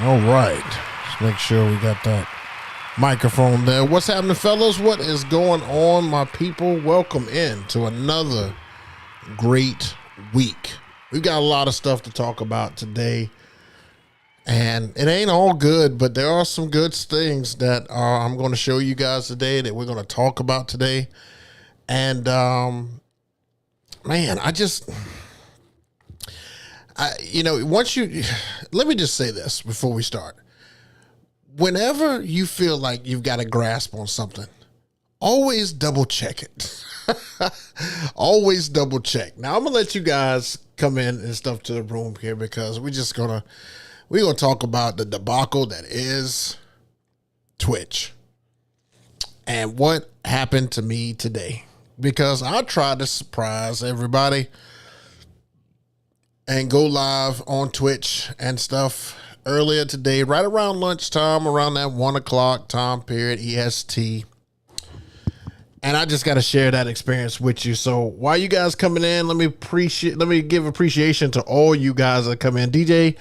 All right. Let's make sure we got that microphone there. What's happening, fellas? What is going on, my people? Welcome in to another great week. We've got a lot of stuff to talk about today. And it ain't all good, but there are some good things that I'm going to show you guys today that we're going to talk about today. And, man, let me just say this before we start. Whenever you feel like you've got a grasp on something, always double check it. Always double check. Now I'm gonna let you guys come in and stuff to the room here because we're gonna talk about the debacle that is Twitch and what happened to me today, because I tried to surprise everybody and go live on Twitch and stuff earlier today, right around lunchtime, around that 1 o'clock time period, EST. And I just got to share that experience with you. So while you guys coming in, let me give appreciation to all you guys that come in. DJ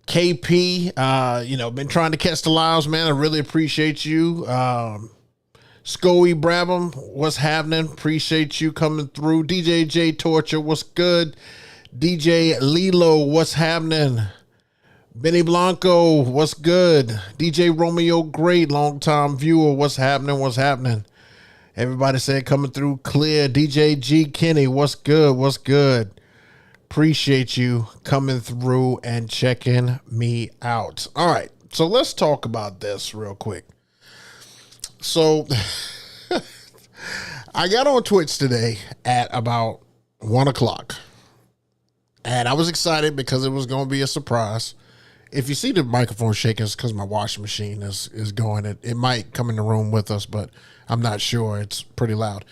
KP, been trying to catch the lives, man. I really appreciate you. Scoey Brabham, what's happening? Appreciate you coming through. DJ J Torture, what's good? DJ Lilo, what's happening? Benny Blanco, what's good? DJ Romeo, great long time viewer. What's happening? What's happening? Everybody said coming through clear. DJ G Kenny, what's good? What's good? Appreciate you coming through and checking me out. All right, so let's talk about this real quick. So I got on Twitch today at about 1 o'clock. And I was excited because it was going to be a surprise. If you see the microphone shaking, it's because my washing machine is going. It might come in the room with us, but I'm not sure. It's pretty loud.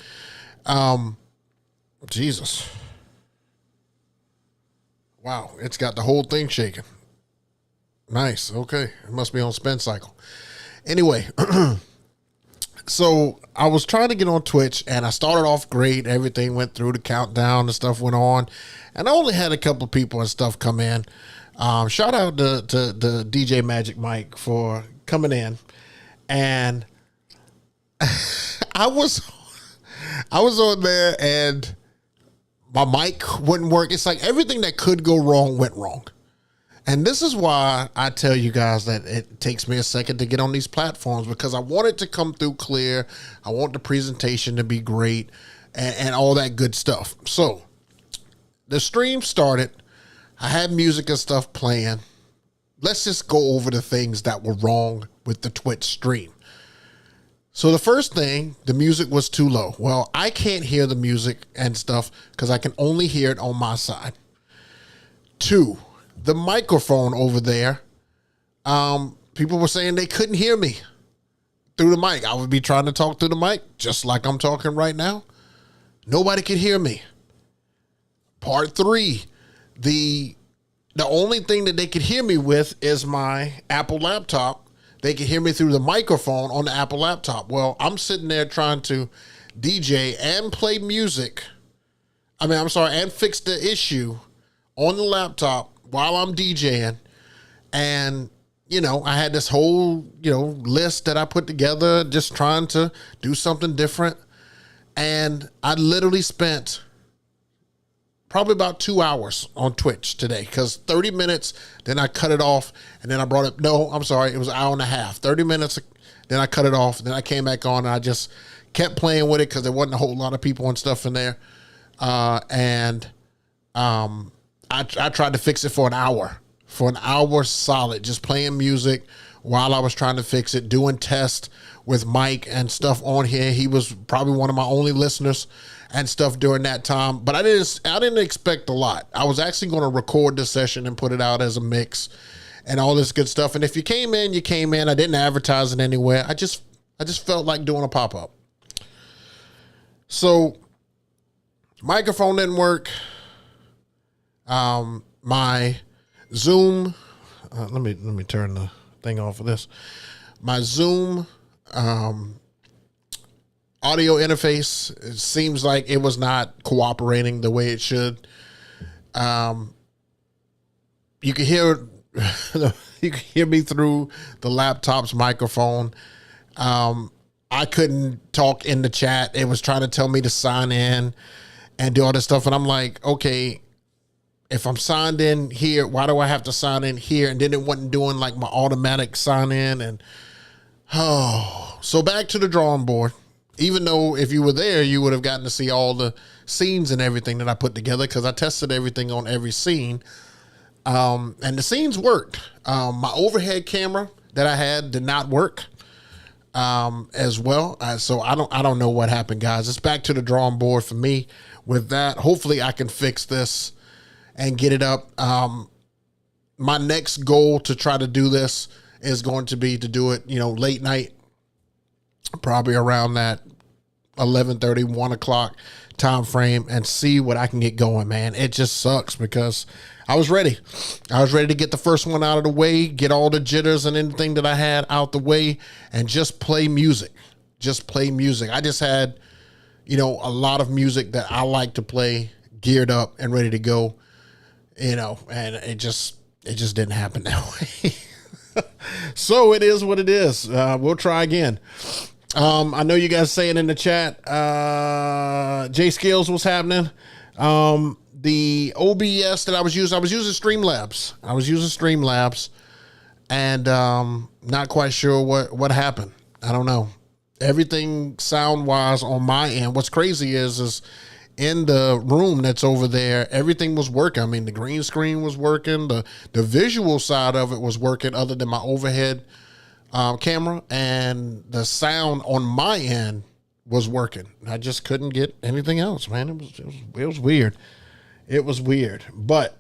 Jesus. Wow, it's got the whole thing shaking. Nice. Okay. It must be on spin cycle. Anyway, so I was trying to get on Twitch, and I started off great. Everything went through the countdown. The stuff went on. And I only had a couple of people and stuff come in. Shout out to DJ Magic Mike for coming in. And I was on there, and my mic wouldn't work. It's like everything that could go wrong went wrong. And this is why I tell you guys that it takes me a second to get on these platforms, because I want it to come through clear. I want the presentation to be great and all that good stuff. So the stream started. I had music and stuff playing. Let's just go over the things that were wrong with the Twitch stream. So the first thing, the music was too low. Well, I can't hear the music and stuff because I can only hear it on my side. 2, the microphone over there. People were saying they couldn't hear me through the mic. I would be trying to talk through the mic just like I'm talking right now. Nobody could hear me. Part 3, the only thing that they could hear me with is my Apple laptop. They could hear me through the microphone on the Apple laptop. Well, I'm sitting there trying to DJ and play music. And fix the issue on the laptop while I'm DJing. And, I had this whole, list that I put together, just trying to do something different. And I literally spent probably about 2 hours on Twitch today, because 30 minutes, then I cut it off, and then I brought it. No, I'm sorry. It was an hour and a half, 30 minutes. Then I cut it off. Then I came back on, and I just kept playing with it because there wasn't a whole lot of people and stuff in there. I tried to fix it for an hour solid, just playing music while I was trying to fix it, doing tests with Mike and stuff on here. He was probably one of my only listeners and stuff during that time, but I didn't expect a lot. I was actually going to record the session and put it out as a mix and all this good stuff. And if you came in, you came in. I didn't advertise it anywhere. I just felt like doing a pop-up. So microphone didn't work. My Zoom, let me turn the thing off of this. My Zoom, audio interface, it seems like it was not cooperating the way it should. You can hear me through the laptop's microphone. I couldn't talk in the chat. It was trying to tell me to sign in and do all this stuff. And I'm like, okay, if I'm signed in here, why do I have to sign in here? And then it wasn't doing like my automatic sign in. And so back to the drawing board. Even though if you were there, you would have gotten to see all the scenes and everything that I put together, because I tested everything on every scene. And the scenes worked. My overhead camera that I had did not work as well. So I don't know what happened, guys. It's back to the drawing board for me with that. Hopefully I can fix this and get it up. My next goal to try to do this is going to be to do it, late night, probably around that 11:30, 1 o'clock time frame, and see what I can get going, man. It just sucks because I was ready. I was ready to get the first one out of the way, get all the jitters and anything that I had out the way, and just play music. Just play music. I just had, a lot of music that I like to play geared up and ready to go, and it just didn't happen that way. So it is what it is. We'll try again. I know you guys saying in the chat, J Skills, what's happening? the OBS that I was using Streamlabs. And not quite sure what happened. I don't know. Everything sound wise on my end. What's crazy is in the room that's over there, everything was working. I mean, the green screen was working. The visual side of it was working other than my overhead camera, and the sound on my end was working. I just couldn't get anything else, man. It was weird. It was weird, but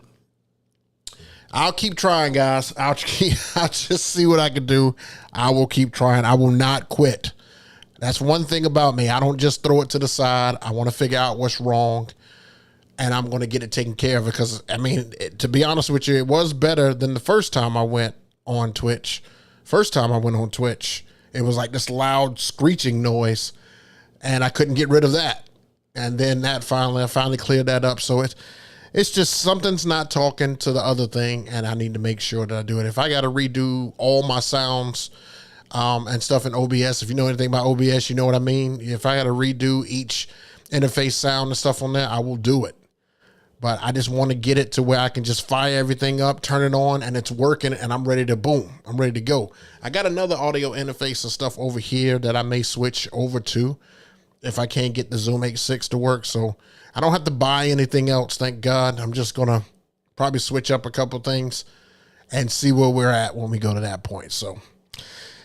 I'll keep trying, guys. I'll just see what I can do. I will keep trying. I will not quit. That's one thing about me. I don't just throw it to the side. I want to figure out what's wrong, and I'm going to get it taken care of, because, I mean, to be honest with you, it was better than the first time I went on Twitch. First time I went on Twitch, it was like this loud screeching noise, and I couldn't get rid of that. And then I finally cleared that up. So it's just something's not talking to the other thing, and I need to make sure that I do it. If I got to redo all my sounds and stuff in OBS, if you know anything about OBS, you know what I mean. If I got to redo each interface sound and stuff on there, I will do it. But I just want to get it to where I can just fire everything up, turn it on, and it's working, and I'm ready to boom. I'm ready to go. I got another audio interface and stuff over here that I may switch over to if I can't get the Zoom H6 to work. So I don't have to buy anything else, thank God. I'm just going to probably switch up a couple things and see where we're at when we go to that point. So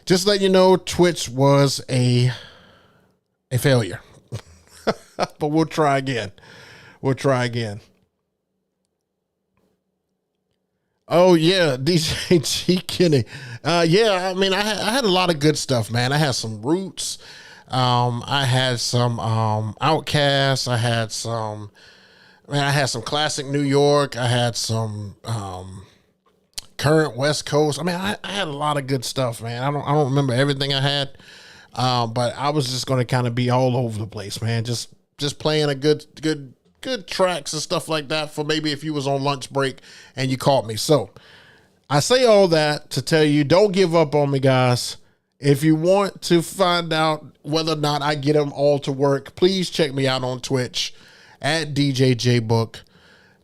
just let you know, Twitch was a failure. But we'll try again. Oh yeah, DJ G Kenny. Yeah, I mean, I had a lot of good stuff, man. I had some Roots. I had some Outkast. I had some classic New York. I had some current West Coast. I mean, I had a lot of good stuff, man. I don't remember everything I had, but I was just going to kind of be all over the place, man. Just playing a good tracks and stuff like that for maybe if you was on lunch break and you caught me. So I say all that to tell you, don't give up on me, guys. If you want to find out whether or not I get them all to work, please check me out on Twitch at DJ JayBook.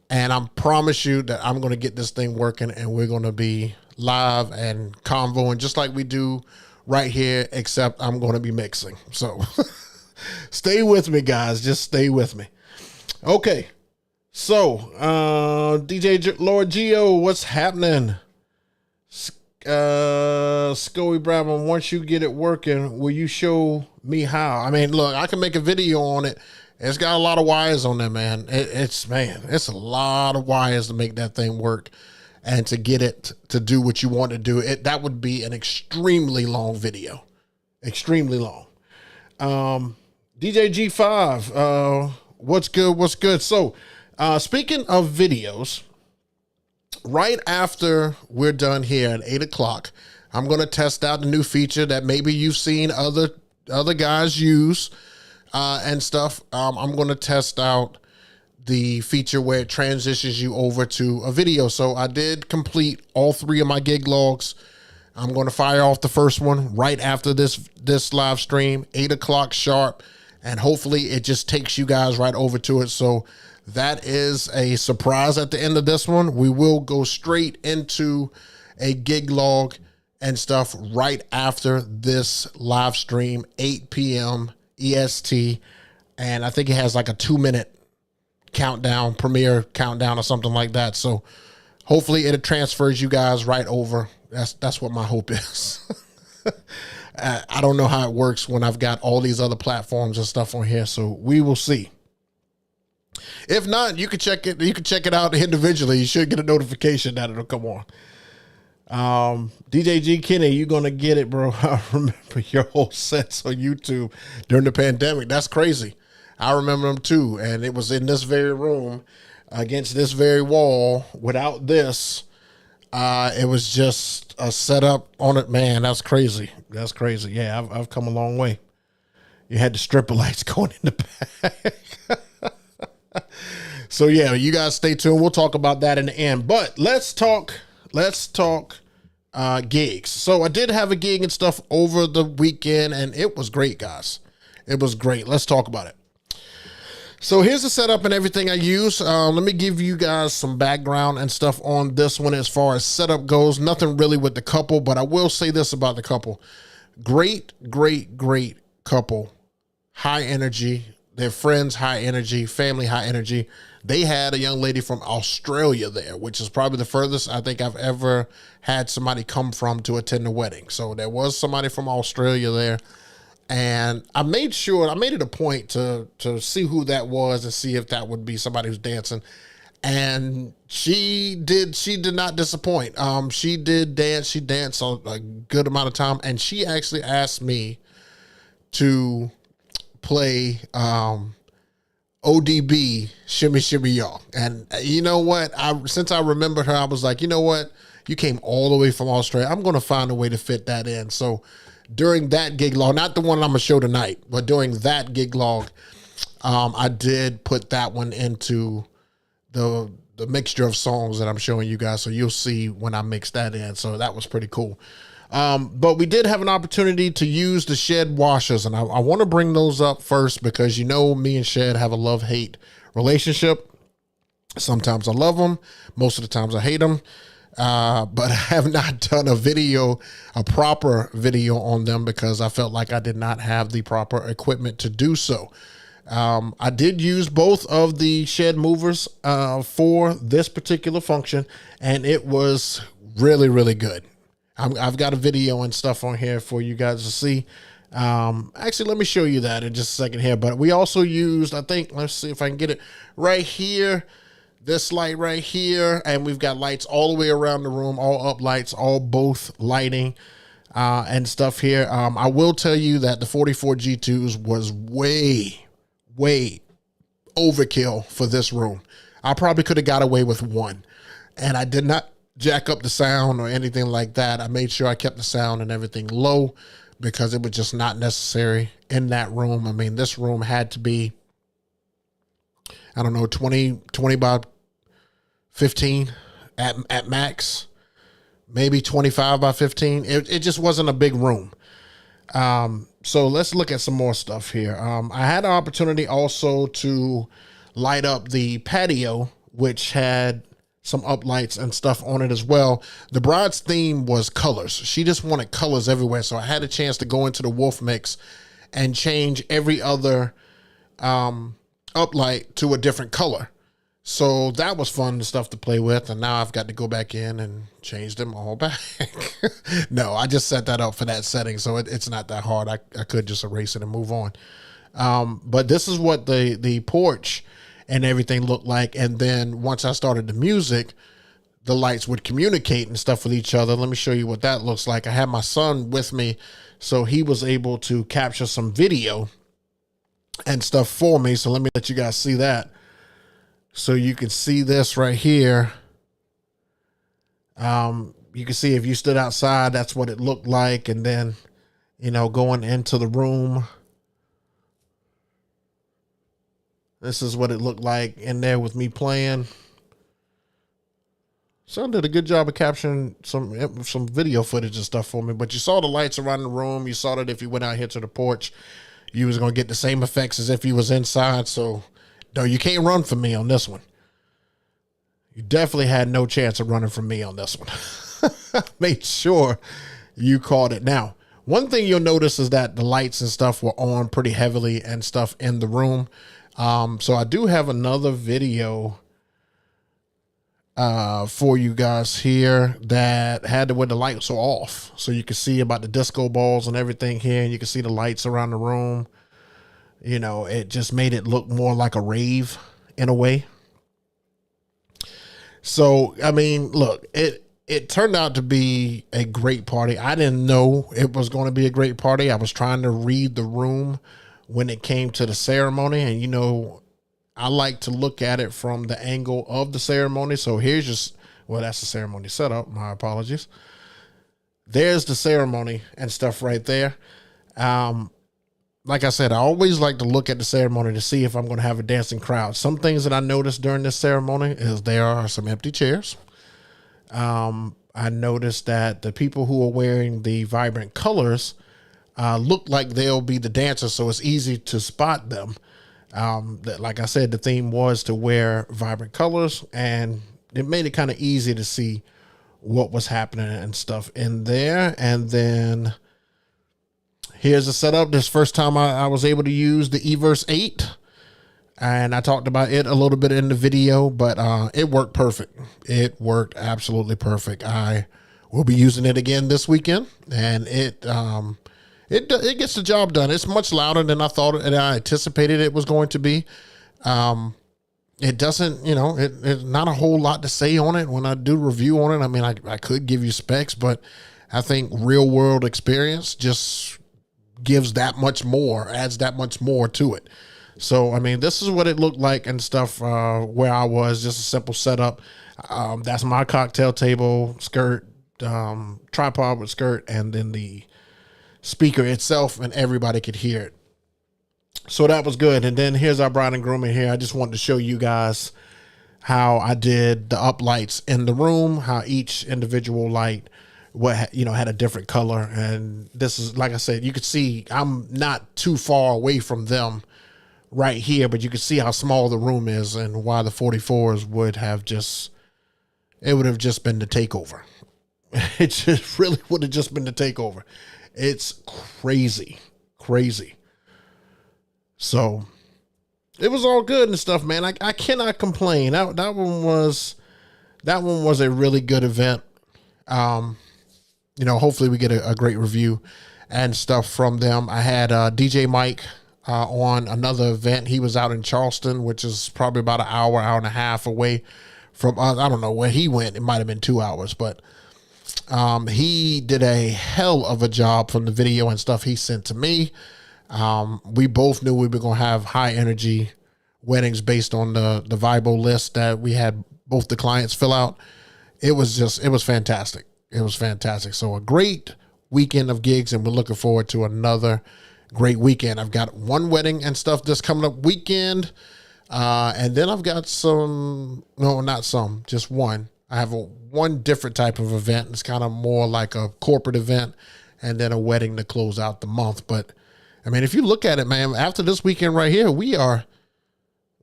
And I promise you that I'm going to get this thing working, and we're going to be live and convoing just like we do right here, except I'm going to be mixing. So stay with me, guys. Just stay with me. Okay. So, DJ Lord Geo, what's happening? Scoey Brown, once you get it working, will you show me how? I mean, look, I can make a video on it. It's got a lot of wires on there, man. It's a lot of wires to make that thing work and to get it to do what you want to do. That would be an extremely long video. Extremely long. DJ G5, what's good? So, speaking of videos, right after we're done here at 8 o'clock, I'm going to test out the new feature that maybe you've seen other guys use and stuff. I'm going to test out the feature where it transitions you over to a video. So I did complete all 3 of my gig logs. I'm going to fire off the first one right after this live stream, 8 o'clock sharp, and hopefully it just takes you guys right over to it. So that is a surprise at the end of this one. We will go straight into a gig log and stuff right after this live stream, 8 p.m. EST. And I think it has like a 2-minute countdown, premiere countdown or something like that. So hopefully it transfers you guys right over. That's what my hope is. I don't know how it works when I've got all these other platforms and stuff on here. So we will see. If not, you can check it. You can check it out individually. You should get a notification that it'll come on. DJ G Kenny, you're gonna get it, bro. I remember your whole sets on YouTube during the pandemic. That's crazy. I remember them too, and it was in this very room, against this very wall. Without this, it was just a setup on it. Man, that's crazy. That's crazy. Yeah, I've come a long way. You had the stripper lights going in the back. So yeah, you guys stay tuned. We'll talk about that in the end. But let's talk gigs. So I did have a gig and stuff over the weekend, and it was great, guys. It was great. Let's talk about it. So here's the setup and everything I use. Let me give you guys some background and stuff on this one as far as setup goes. Nothing really with the couple, but I will say this about the couple. Great, great, great couple. High energy. Their friends, high energy. Family, high energy. They had a young lady from Australia there, which is probably the furthest I think I've ever had somebody come from to attend a wedding. So there was somebody from Australia there. And I made it a point to see who that was and see if that would be somebody who's dancing. And she did not disappoint. She did dance. She danced a good amount of time. And she actually asked me to play ODB Shimmy Shimmy Y'all. And you know what? Since I remembered her, I was like, you know what? You came all the way from Australia. I'm going to find a way to fit that in. So during that gig log, not the one I'm going to show tonight, but during that gig log, I did put that one into the mixture of songs that I'm showing you guys. So you'll see when I mix that in. So that was pretty cool. But we did have an opportunity to use the Shed washers, and I want to bring those up first because you know me and Shed have a love-hate relationship. Sometimes I love them. Most of the times I hate them. But I have not done a proper video on them because I felt like I did not have the proper equipment to do so. I did use both of the Shed movers for this particular function, and it was really, really good. I've got a video and stuff on here for you guys to see. Actually, let me show you that in just a second here. But we also used, I think, let's see if I can get it right here. This light right here, and we've got lights all the way around the room, all up lights, all both lighting and stuff here. I will tell you that the 44 G2s was way, way overkill for this room. I probably could have got away with one, and I did not jack up the sound or anything like that. I made sure I kept the sound and everything low because it was just not necessary in that room. I mean, this room had to be, I don't know, 20 by 15 at max, maybe 25 by 15. It just wasn't a big room. So let's look at some more stuff here. I had an opportunity also to light up the patio, which had some uplights and stuff on it as well. The bride's theme was colors. She just wanted colors everywhere. So I had a chance to go into the Wolf Mix and change every other uplight to a different color. So that was fun stuff to play with. And now I've got to go back in and change them all back. No, I just set that up for that setting. So it's not that hard. I could just erase it and move on. But this is what the porch and everything looked like. And then once I started the music, the lights would communicate and stuff with each other. Let me show you what that looks like. I had my son with me, so he was able to capture some video and stuff for me. So let me let you guys see that. So you can see this right here. You can see if you stood outside, that's what it looked like. And then, you know, going into the room, this is what it looked like in there with me playing. Son did a good job of capturing some video footage and stuff for me. But you saw the lights around the room. You saw that if you went out here to the porch, you was going to get the same effects as if you was inside. So no, you can't run from me on this one. You definitely had no chance of running from me on this one. Made sure you caught it. Now, one thing you'll notice is that the lights and stuff were on pretty heavily and stuff in the room. So I do have another video for you guys here that had to where the lights were off. So you can see about the disco balls and everything here. And you can see the lights around the room. You know, it just made it look more like a rave in a way. So, I mean, look, it turned out to be a great party. I didn't know it was going to be a great party. I was trying to read the room when it came to the ceremony. And, you know, I like to look at it from the angle of the ceremony. So here's just, well, that's the ceremony setup. My apologies. There's the ceremony and stuff right there. Like I said, I always like to look at the ceremony to see if I'm going to have a dancing crowd. Some things that I noticed during this ceremony is there are some empty chairs. I noticed that the people who are wearing the vibrant colors look like they'll be the dancers, so it's easy to spot them. Like I said, the theme was to wear vibrant colors, and it made it kind of easy to see what was happening and stuff in there. And then here's the setup. This first time I was able to use the Everse 8, and I talked about it a little bit in the video, but it worked perfect. It worked absolutely perfect. I will be using it again this weekend, and it gets the job done. It's much louder than I thought and I anticipated it was going to be. It doesn't, it's not a whole lot to say on it when I do review on it. I mean, I could give you specs, but I think real world experience just gives that much more, adds that much more to it. So, I mean, this is what it looked like and stuff where I was, just a simple setup. That's my cocktail table, skirt, tripod with skirt, and then the speaker itself, and everybody could hear it. So that was good. And then here's our bride and groom in here. I just wanted to show you guys how I did the up lights in the room, how each individual light had a different color. And this is, like I said, you could see I'm not too far away from them right here, but you can see how small the room is and why the 44s would have just been the takeover. It just really would have just been the takeover. It's crazy. So it was all good and stuff, man. I cannot complain. That one was a really good event. Hopefully we get a great review and stuff from them. I had DJ Mike on another event. He was out in Charleston, which is probably about an hour and a half away from us. I don't know where he went. It might have been 2 hours, but he did a hell of a job from the video and stuff he sent to me. We both knew we were going to have high energy weddings based on the Vibo list that we had both the clients fill out. It was fantastic. It was fantastic. So a great weekend of gigs, and we're looking forward to another great weekend. I've got one wedding and stuff this coming up weekend. And then I've got just one. I have one different type of event. It's kind of more like a corporate event, and then a wedding to close out the month. But I mean, if you look at it, man, after this weekend right here, we are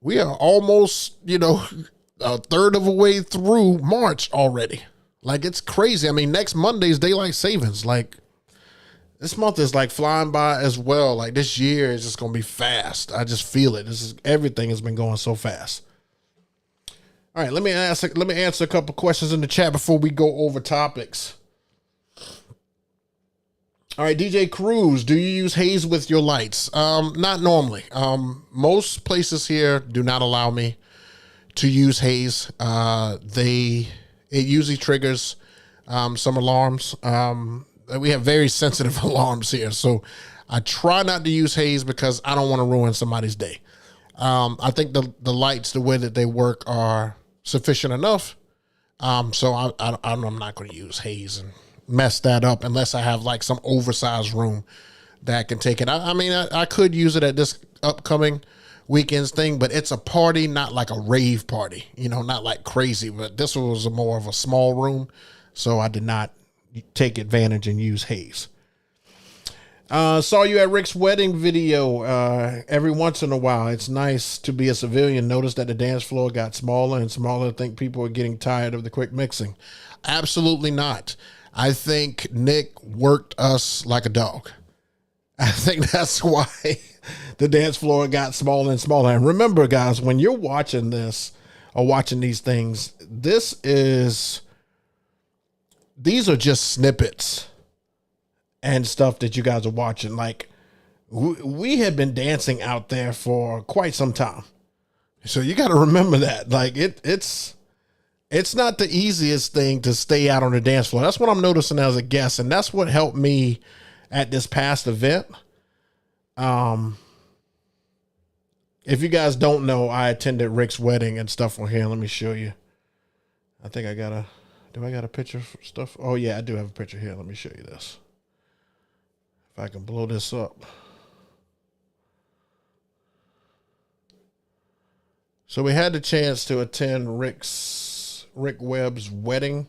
almost, a third of a way through March already. Like, it's crazy. I mean, next Monday's daylight savings. Like, this month is like flying by as well. Like, this year is just going to be fast. I just feel it. Everything has been going so fast. All right, let me answer a couple questions in the chat before we go over topics. All right, DJ Cruz, do you use haze with your lights? Not normally. Most places here do not allow me to use haze. It usually triggers some alarms. We have very sensitive alarms here, so I try not to use haze because I don't want to ruin somebody's day. I think the lights, the way that they work, are sufficient enough. So I'm not going to use haze and mess that up unless I have like some oversized room that can take it. I mean, I could use it at this upcoming weekend's thing, but it's a party, not like a rave party, not like crazy, but this was more of a small room. So I did not take advantage and use haze. Saw you at Rick's wedding video. Every once in a while, it's nice to be a civilian. Noticed that the dance floor got smaller and smaller. I think people are getting tired of the quick mixing. Absolutely not. I think Nick worked us like a dog. I think that's why the dance floor got smaller and smaller. And remember, guys, when you're watching this or watching these things, these are just snippets and stuff that you guys are watching. Like, we have been dancing out there for quite some time. So you got to remember that. Like, it's not the easiest thing to stay out on the dance floor. That's what I'm noticing as a guest, and that's what helped me at this past event. If you guys don't know, I attended Rick's wedding and stuff on here. Let me show you. I think I got a picture for stuff? Oh yeah, I do have a picture here. Let me show you this. If I can blow this up. So we had the chance to attend Rick Webb's wedding,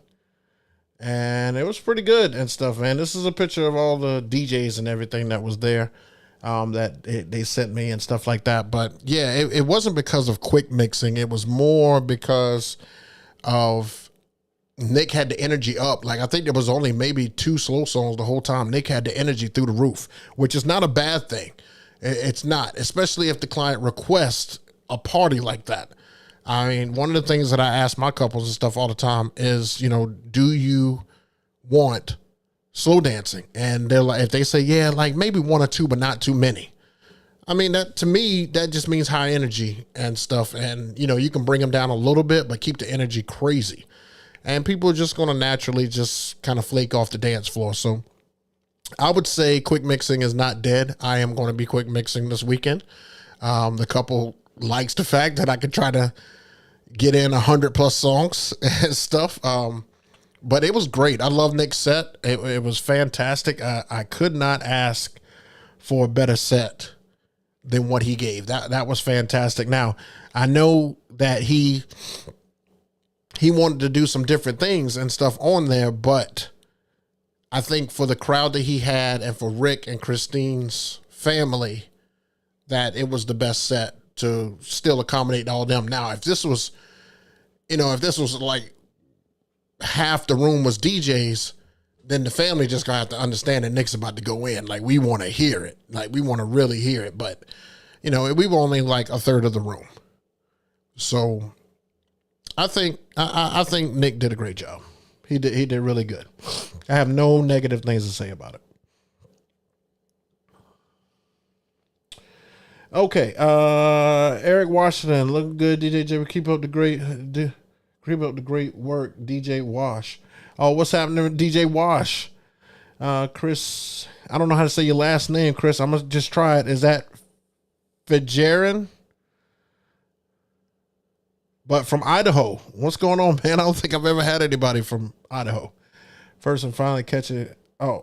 and it was pretty good and stuff, man. This is a picture of all the DJs and everything that was there. that they sent me and stuff like that. But yeah, it wasn't because of quick mixing. It was more because of Nick had the energy up. Like, I think there was only maybe 2 slow songs the whole time. Nick had the energy through the roof, which is not a bad thing. It's not, especially if the client requests a party like that. I mean, one of the things that I ask my couples and stuff all the time is, do you want slow dancing? And they're like, if they say, yeah, like maybe 1 or 2, but not too many. I mean, that to me, that just means high energy and stuff. And, you can bring them down a little bit, but keep the energy crazy. And people are just going to naturally just kind of flake off the dance floor. So I would say quick mixing is not dead. I am going to be quick mixing this weekend. The couple likes the fact that I could try to get in 100+ songs and stuff. But it was great. I love Nick's set. It was fantastic. I could not ask for a better set than what he gave. That was fantastic. Now, I know that he wanted to do some different things and stuff on there, but I think for the crowd that he had and for Rick and Christine's family, that it was the best set to still accommodate all them. Now, if this was like half the room was DJs, then the family just gonna have to understand that Nick's about to go in. Like, we want to hear it. Like, we want to really hear it. But, we were only like a third of the room. So I think Nick did a great job. He did really good. I have no negative things to say about it. Okay, Eric Washington, looking good, DJ JayBook. Keep up the great work, DJ Wash. Oh, what's happening with DJ Wash? Chris, I don't know how to say your last name, Chris. I'm gonna just try it. Is that Fijerin? But from Idaho. What's going on, man? I don't think I've ever had anybody from Idaho. First and finally catch you live.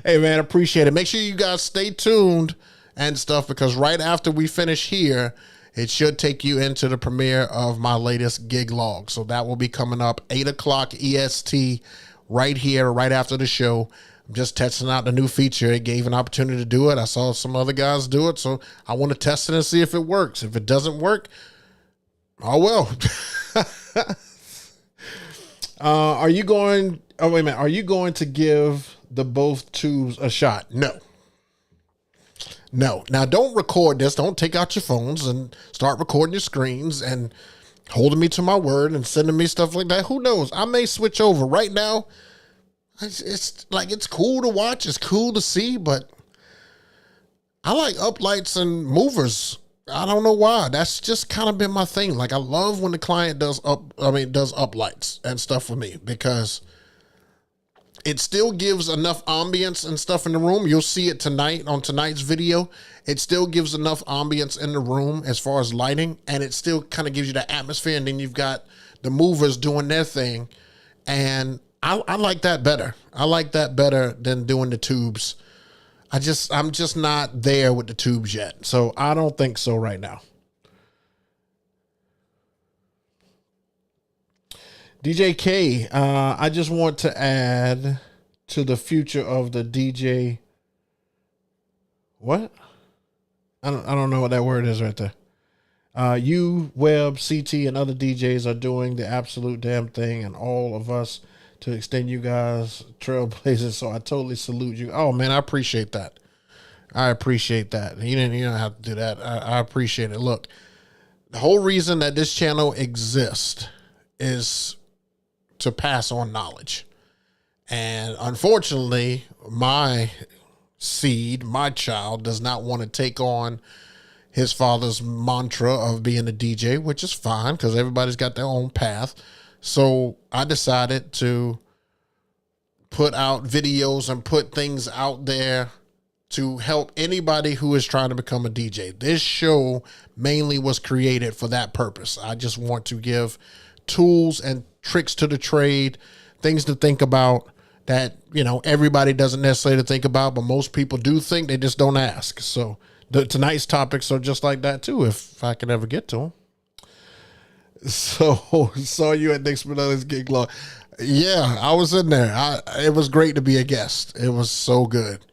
Hey, man, appreciate it. Make sure you guys stay tuned and stuff, because right after we finish here, it should take you into the premiere of my latest gig log. So that will be coming up 8 o'clock EST right here, right after the show. I'm just testing out the new feature. It gave an opportunity to do it. I saw some other guys do it, so I want to test it and see if it works. If it doesn't work, oh well. Are you going to give the both tubes a shot? No. Now, don't record this. Don't take out your phones and start recording your screens and holding me to my word and sending me stuff like that. Who knows? I may switch over. Right now, it's like, it's cool to watch. It's cool to see, but I like uplights and movers. I don't know why. That's just kind of been my thing. Like, I love when the client does uplights and stuff for me, because it still gives enough ambience and stuff in the room. You'll see it tonight on tonight's video. It still gives enough ambience in the room as far as lighting, and it still kind of gives you that atmosphere. And then you've got the movers doing their thing, and I like that better. I like that better than doing the tubes. I'm just not there with the tubes yet. So I don't think so right now. DJ K, I just want to add to the future of the DJ. What? I don't know what that word is right there. You, Webb, CT, and other DJs are doing the absolute damn thing, and all of us to extend you guys trailblazers. So I totally salute you. Oh man, I appreciate that. I appreciate that. You don't have to do that. I appreciate it. Look, the whole reason that this channel exists is to pass on knowledge. And unfortunately, my seed, my child, does not want to take on his father's mantra of being a DJ, which is fine because everybody's got their own path. So I decided to put out videos and put things out there to help anybody who is trying to become a DJ. This show mainly was created for that purpose. I just want to give tools and tricks to the trade, things to think about that, everybody doesn't necessarily think about, but most people do think, they just don't ask. So tonight's topics are just like that too, if I can ever get to them. So, saw you at Nick Spinelli's gig log. Yeah, I was in there. It was great to be a guest. It was so good.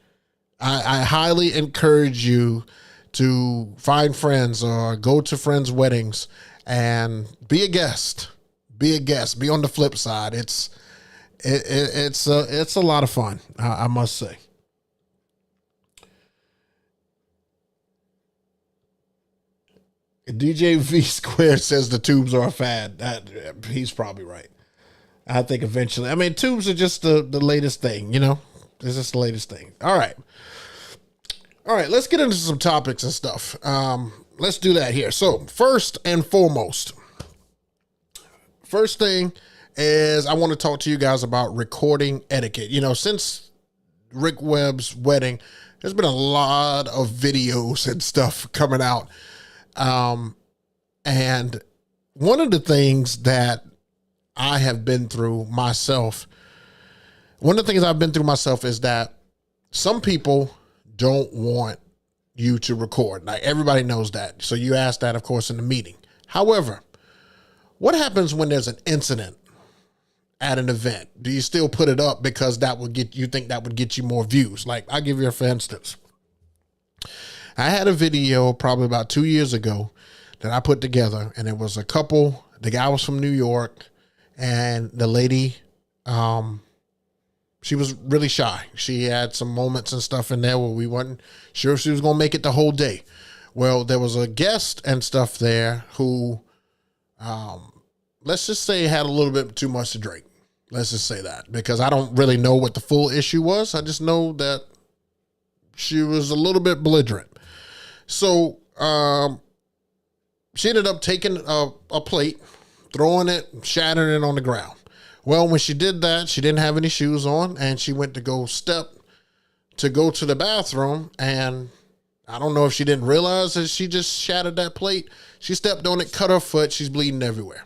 I highly encourage you to find friends or go to friends' weddings and be a guest. Be a guest. Be on the flip side. It's a lot of fun, I must say. DJ V Squared says the tubes are a fad. He's probably right. I think eventually. I mean, tubes are just the latest thing, you know? It's just the latest thing. All right. All right, let's get into some topics and stuff. Let's do that here. So, first and foremost, first thing is I want to talk to you guys about recording etiquette. You know, since Rick Webb's wedding, there's been a lot of videos and stuff coming out. And one of the things that I have been through myself, is that some people don't want you to record. Like, everybody knows that. So you ask that, of course, in the meeting. However, what happens when there's an incident at an event? Do you still put it up because you think that would get you more views? Like, I'll give you for instance. I had a video probably about 2 years ago that I put together, and it was a couple. The guy was from New York, and the lady, she was really shy. She had some moments and stuff in there where we weren't sure if she was going to make it the whole day. Well, there was a guest and stuff there who, let's just say, had a little bit too much to drink. Let's just say that, because I don't really know what the full issue was. I just know that she was a little bit belligerent. So she ended up taking a plate, throwing it, shattering it on the ground. Well, when she did that, she didn't have any shoes on, and she went to go to the bathroom, and I don't know if she didn't realize that she just shattered that plate. She stepped on it, cut her foot. She's bleeding everywhere.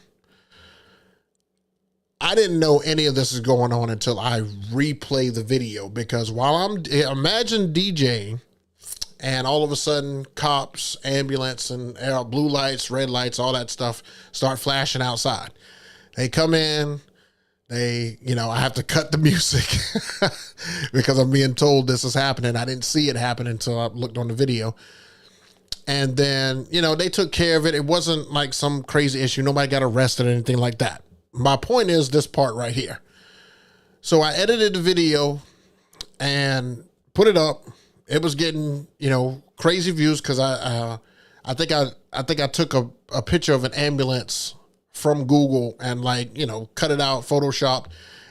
I didn't know any of this is going on until I replay the video, because imagine DJing, and all of a sudden cops, ambulance, and blue lights, red lights, all that stuff start flashing outside. They come in. I have to cut the music because I'm being told this is happening. I didn't see it happen until I looked on the video. And then, they took care of it. It wasn't like some crazy issue. Nobody got arrested or anything like that. My point is this part right here. So I edited the video and put it up. It was getting, crazy views because I think I took a picture of an ambulance from Google and cut it out, Photoshop,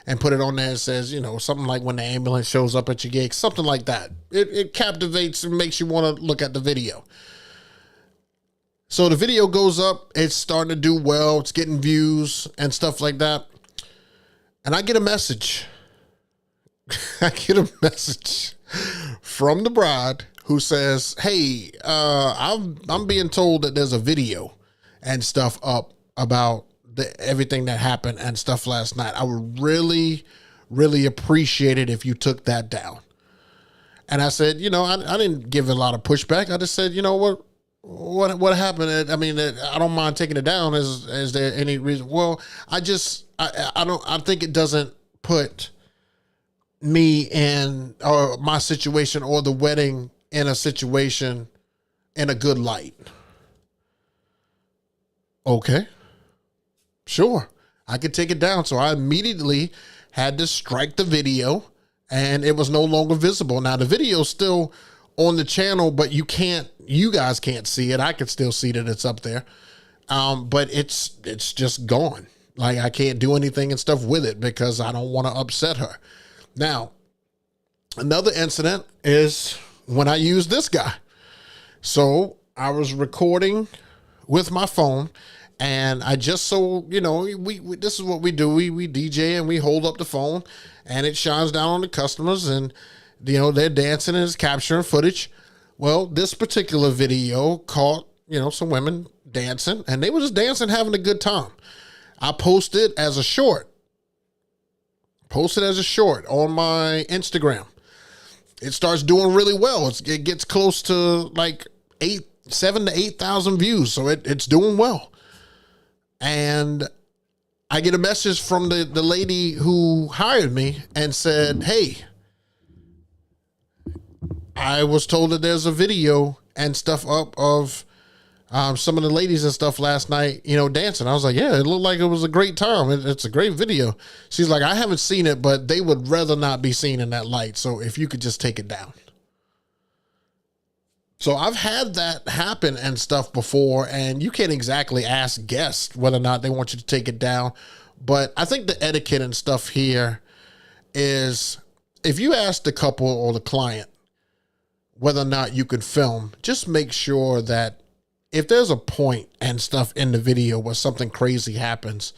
and put it on there. It says, something like when the ambulance shows up at your gig, something like that. It captivates and makes you want to look at the video. So the video goes up. It's starting to do well. It's getting views and stuff like that. And I get a message. From the bride who says, hey, I'm being told that there's a video and stuff up about everything that happened and stuff last night. I would really, really appreciate it if you took that down. And I said, I didn't give a lot of pushback. I just said, what happened? I mean, I don't mind taking it down. Is there any reason? Well, I think it doesn't put me in, or my situation, or the wedding in a situation, in a good light. Okay. Sure, I could take it down. So I immediately had to strike the video, and it was no longer visible. Now the video's still on the channel, but you guys can't see it. I can still see that it's up there. But it's just gone. Like, I can't do anything and stuff with it because I don't want to upset her. Now, another incident is when I used this guy. So I was recording with my phone, and I just, we this is what we do. We DJ and we hold up the phone, and it shines down on the customers, and, they're dancing and it's capturing footage. Well, this particular video caught, some women dancing, and they were just dancing, having a good time. I posted as a short on my Instagram. It starts doing really well. It gets close to like 7,000 to 8,000 views. So it's doing well. And I get a message from the lady who hired me and said, hey, I was told that there's a video and stuff up of some of the ladies and stuff last night, dancing. I was like, yeah, it looked like it was a great time. It's a great video. She's like, I haven't seen it, but they would rather not be seen in that light. So if you could just take it down. So I've had that happen and stuff before, and you can't exactly ask guests whether or not they want you to take it down. But I think the etiquette and stuff here is if you ask the couple or the client whether or not you could film, just make sure that if there's a point and stuff in the video where something crazy happens,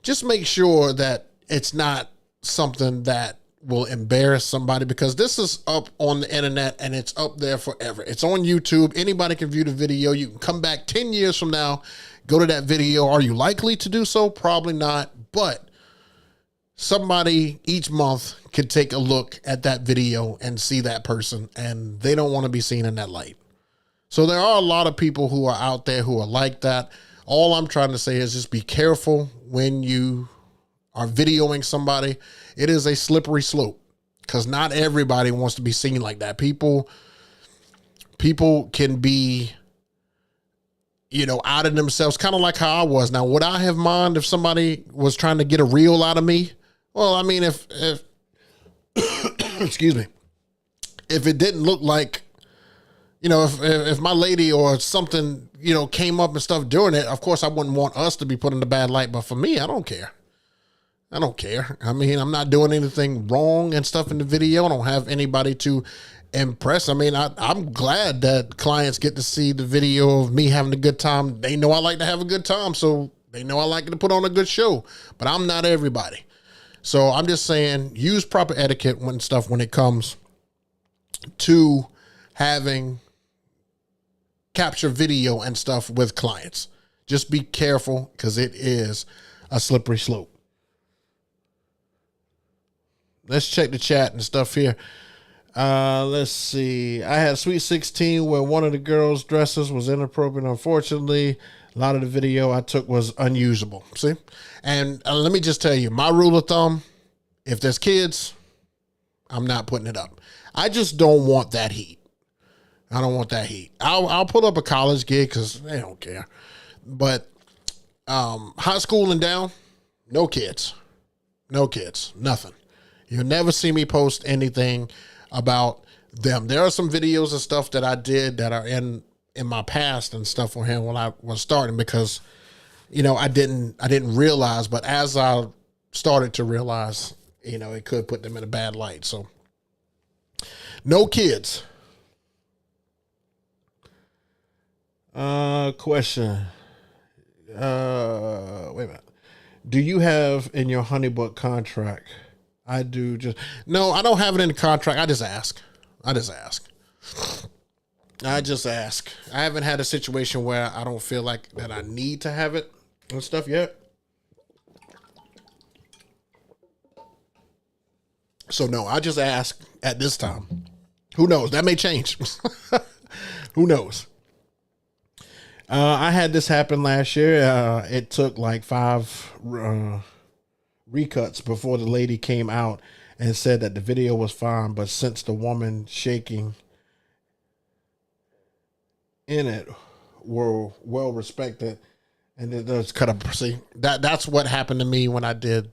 just make sure that it's not something that will embarrass somebody, because this is up on the internet and it's up there forever. It's on YouTube. Anybody can view the video. You can come back 10 years from now, go to that video. Are you likely to do so? Probably not. But somebody each month could take a look at that video and see that person, and they don't want to be seen in that light. So there are a lot of people who are out there who are like that. All I'm trying to say is just be careful when you are videoing somebody. It is a slippery slope because not everybody wants to be seen like that. People can be, out of themselves, kind of like how I was. Now, would I have mind if somebody was trying to get a reel out of me? Well, I mean, if excuse me, if it didn't look like, if my lady or something, came up and stuff during it, of course I wouldn't want us to be put in a bad light. But for me, I don't care. I mean, I'm not doing anything wrong and stuff in the video. I don't have anybody to impress. I mean, I'm glad that clients get to see the video of me having a good time. They know I like to have a good time, so they know I like to put on a good show. But I'm not everybody. So I'm just saying, use proper etiquette when it comes to having capture video and stuff with clients. Just be careful because it is a slippery slope. Let's check the chat and stuff here. Let's see. I had a Sweet 16 where one of the girls' dresses was inappropriate. Unfortunately, a lot of the video I took was unusable. See? And let me just tell you, my rule of thumb, if there's kids, I'm not putting it up. I just don't want that heat. I don't want that heat. I'll put up a college gig because they don't care. But high school and down, no kids. No kids. Nothing. You'll never see me post anything about them. There are some videos and stuff that I did that are in my past and stuff for him when I was starting because, I didn't realize, but as I started to realize, it could put them in a bad light. So no kids. Question. Wait a minute. Do you have in your Honeybook contract? I do no, I don't have it in the contract. I just ask. I haven't had a situation where I don't feel like that I need to have it and stuff yet. So no, I just ask at this time. Who knows? That may change. Who knows? I had this happen last year. It took like 5 recuts before the lady came out and said that the video was fine, but since the woman shaking in it were well respected, and it does cut up. See, that's what happened to me when I did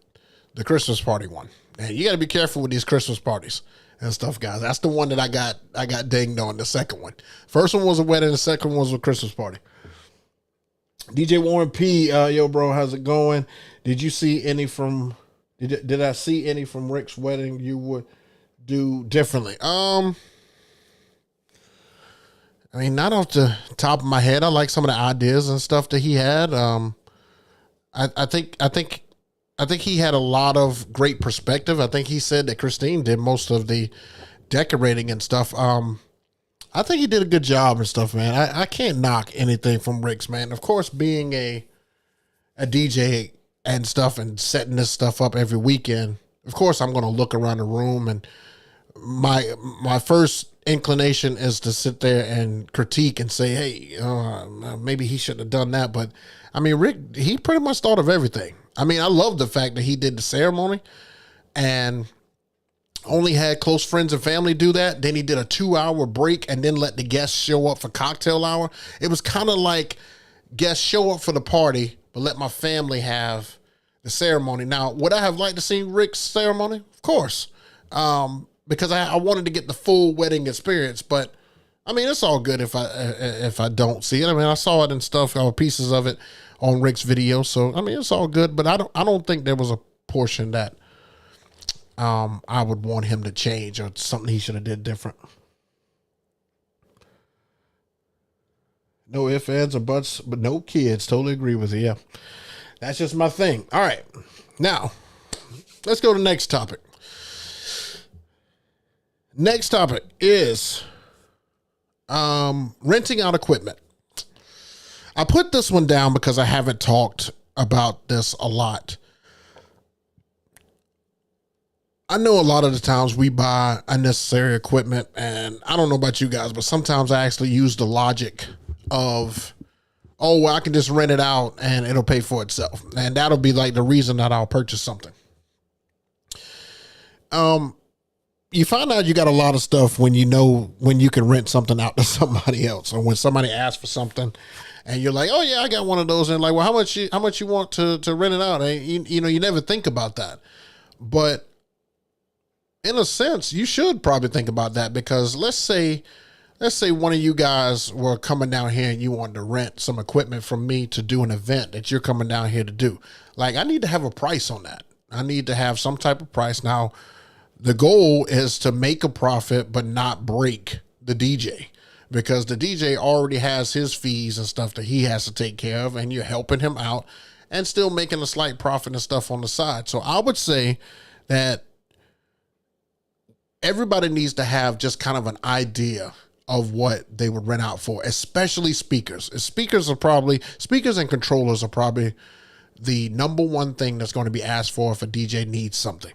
the Christmas party one. And you got to be careful with these Christmas parties and stuff, guys. That's the one that I got dinged on. The second one, first one was a wedding, the second one was a Christmas party. DJ Warren P, yo, bro, how's it going? Did you see any from? Did I see any from Rick's wedding you would do differently? I mean, not off the top of my head. I like some of the ideas and stuff that he had. I think he had a lot of great perspective. I think he said that Christine did most of the decorating and stuff. I think he did a good job and stuff, man. I can't knock anything from Rick's, man. Of course, being a DJ and stuff and setting this stuff up every weekend, of course, I'm going to look around the room, and my first inclination is to sit there and critique and say, hey, maybe he shouldn't have done that. But I mean, Rick, he pretty much thought of everything. I mean, I love the fact that he did the ceremony, and Only had close friends and family do that. Then he did a 2-hour break and then let the guests show up for cocktail hour. It was kind of like guests show up for the party, but let my family have the ceremony. Now, would I have liked to see Rick's ceremony? Of course. Because I wanted to get the full wedding experience, but I mean, it's all good if I don't see it. I mean, I saw it and stuff, or pieces of it on Rick's video. So, I mean, it's all good, but I don't think there was a portion that I would want him to change or something he should have did different. No ifs, ands, or buts, but no kids. Totally agree with you. Yeah. That's just my thing. All right. Now, let's go to the next topic. Next topic is renting out equipment. I put this one down because I haven't talked about this a lot. I know a lot of the times we buy unnecessary equipment, and I don't know about you guys, but sometimes I actually use the logic of, oh, well, I can just rent it out and it'll pay for itself. And that'll be like the reason that I'll purchase something. You find out you got a lot of stuff when you can rent something out to somebody else, or when somebody asks for something and you're like, oh yeah, I got one of those. And like, well, how much you want to rent it out? And you never think about that. But in a sense, you should probably think about that, because let's say one of you guys were coming down here and you wanted to rent some equipment from me to do an event that you're coming down here to do. Like, I need to have a price on that. I need to have some type of price. Now, the goal is to make a profit, but not break the DJ, because the DJ already has his fees and stuff that he has to take care of, and you're helping him out and still making a slight profit and stuff on the side. So I would say that everybody needs to have just kind of an idea of what they would rent out for, especially speakers. Speakers and controllers are probably the number one thing that's going to be asked for if a DJ needs something.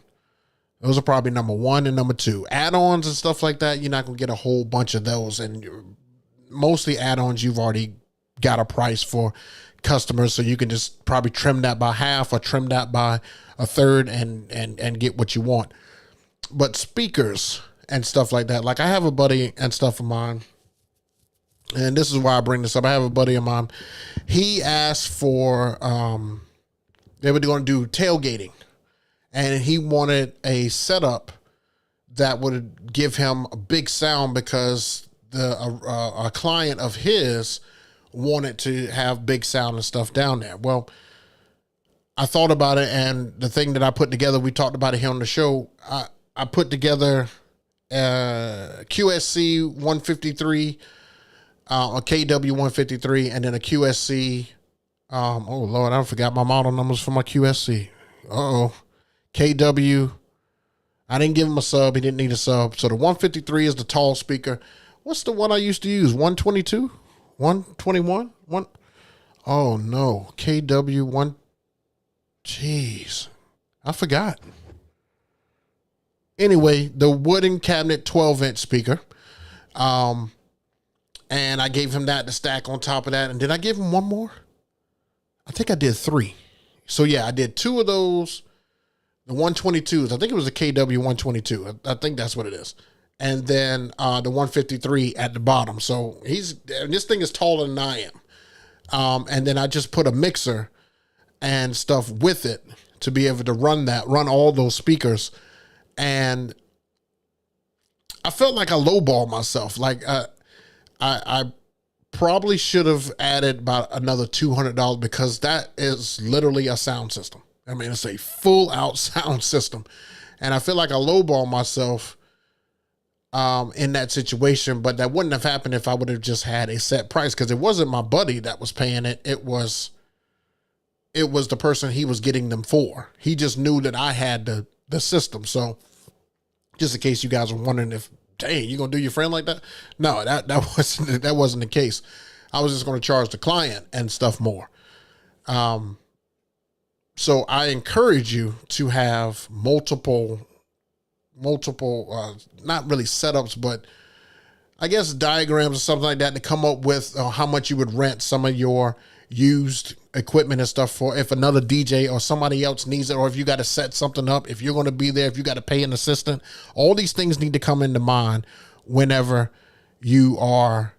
Those are probably number one and number two. Add-ons and stuff like that, you're not going to get a whole bunch of those. And mostly add-ons, you've already got a price for customers, so you can just probably trim that by half or trim that by a third and get what you want. But speakers and stuff like that, like I have a buddy and stuff of mine, and this is why I bring this up. I have a buddy of mine. He asked for, they were going to do tailgating, and he wanted a setup that would give him a big sound, because a client of his wanted to have big sound and stuff down there. Well, I thought about it, and the thing that I put together, we talked about it here on the show. I put together a QSC 153, a KW 153, and then a QSC. Oh Lord, I forgot my model numbers for my QSC. KW. I didn't give him a sub. He didn't need a sub. So the 153 is the tall speaker. What's the one I used to use? 122? 121? Oh no. KW 1. Jeez. I forgot. Anyway, the wooden cabinet 12-inch speaker. And I gave him that to stack on top of that. And did I give him one more? I think I did 3. So yeah, I did 2 of those. The 122s. I think it was the KW 122. I think that's what it is. And then the 153 at the bottom. So this thing is taller than I am. And then I just put a mixer and stuff with it to be able to run all those speakers. And I felt like I lowballed myself. Like I probably should have added about another $200, because that is literally a sound system. I mean, it's a full out sound system. And I feel like I lowballed myself in that situation, but that wouldn't have happened if I would have just had a set price, because it wasn't my buddy that was paying it. It was the person he was getting them for. He just knew that I had the system. So just in case you guys were wondering if, dang, you gonna do your friend like that? No, that wasn't the case. I was just going to charge the client and stuff more. So I encourage you to have multiple, not really setups, but I guess diagrams or something like that to come up with how much you would rent some of your used equipment and stuff for if another DJ or somebody else needs it, or if you got to set something up, if you're going to be there, if you got to pay an assistant. All these things need to come into mind whenever you are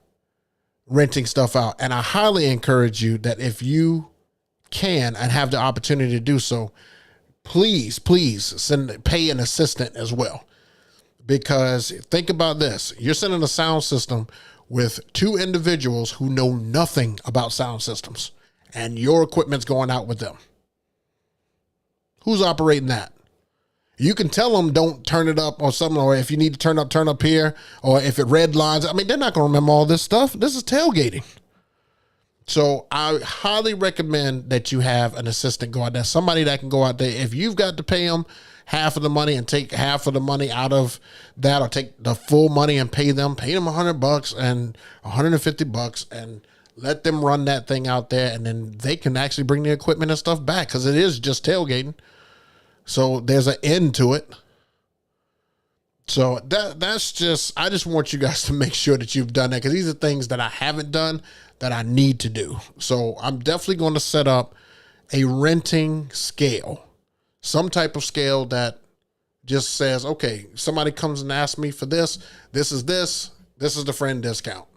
renting stuff out. And I highly encourage you that if you can and have the opportunity to do so, please pay an assistant as well. Because think about this, you're sending a sound system with two individuals who know nothing about sound systems, and your equipment's going out with them. Who's operating that? You can tell them don't turn it up or something, or if you need to turn up here, or if it red lines. I mean, they're not going to remember all this stuff. This is tailgating. So I highly recommend that you have an assistant go out there, somebody that can go out there. If you've got to pay them half of the money and take half of the money out of that, or take the full money and pay them $100 and $150 and let them run that thing out there, and then they can actually bring the equipment and stuff back, because it is just tailgating. So there's an end to it. So that's just, I just want you guys to make sure that you've done that, because these are things that I haven't done that I need to do. So I'm definitely going to set up a renting scale, some type of scale that just says, okay, somebody comes and asks me for this is the friend discount.